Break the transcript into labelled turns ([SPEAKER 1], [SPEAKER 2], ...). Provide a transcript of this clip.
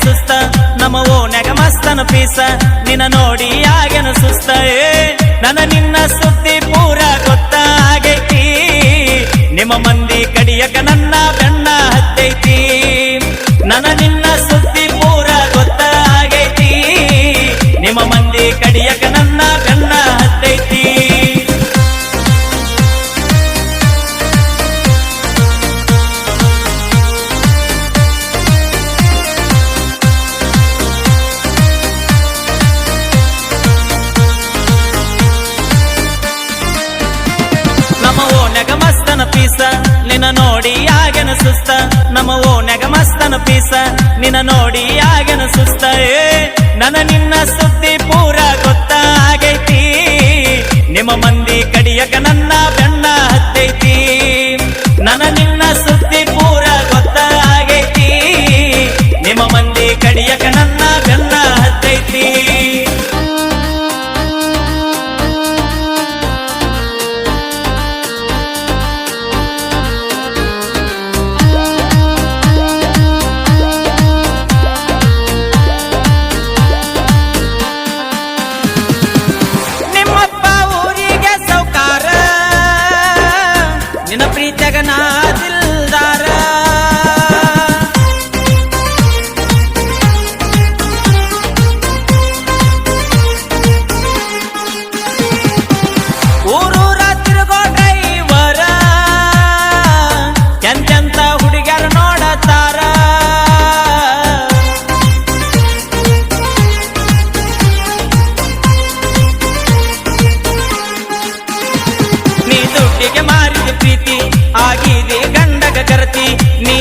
[SPEAKER 1] ಸುಸ್ತ ನಮ್ಮ ಓನ್ಯಾಗ ಮಸ್ತನ ಪೀಸ ನಿನ್ನ ನೋಡಿ ಆಗೇನು ಸುಸ್ತ ನನ್ನ ನಿನ್ನ ಸುದ್ದಿ ಪೂರ ಗೊತ್ತಾಗೈತಿ ನಿಮ್ಮ ಮಂದಿ ಕಡಿಯಕ ನನ್ನ ಬೆನ್ನ ಹತ್ತೈತಿ ನನ್ನ ನಿನ್ನ ಸುದ್ದಿ ಪೂರ ಗೊತ್ತಾಗೈತಿ ನಿಮ್ಮ ಮಂದಿ ಕಡಿಯಕ ನನ್ನ ಬೆನ್ನ ಹತ್ತೈತಿ ನಮ್ಮ ಓನ್ಯಾಗ ಮಸ್ತನ ಪೀಸ ನಿನ್ನ ನೋಡಿ ಆಗೇನು ಸುಸ್ತ ನಮ್ಮ ಓನ್ಯಾಗ ಮಸ್ತನ ಪೀಸ ನಿನ್ನ ನೋಡಿ ಆಗೇನು ಸುಸ್ತ ನನ್ನ ನಿನ್ನ ಸುದ್ದಿ ಪೂರ ಗೊತ್ತಾಗೈತಿ ನಿಮ್ಮ ಮಂದಿ ಕಡಿಯಕ ನನ್ನ ಬೆನ್ನ ಹತ್ತೈತಿ ನನ್ನ ನಿನ್ನ ಸುದ್ದಿ ಪೂರ ಗೊತ್ತಾಗೈತಿ ನಿಮ್ಮ ಮಂದಿ ಕಡಿಯಕ ನನ್ನ ಬೆನ್ನ ಹತ್ತೈತಿ ನಿನ್ನ ಪ್ರೀತಿಯಾಗ ನಾ ದಿಲ್ದಾರ ಊರೂರ ತಿರುಗೋ ಡ್ರೈವರ ಎಂತೆಂತ ಹುಡುಗ್ಯಾರ ನೋಡತಾರ ನೀ ದುಡ್ಡಿಗೆ ಮಾರಿದ ಪ್ರೀತಿ ಆಗಿದೆ ಗಂಡಗ ಕರತಿ ನೀ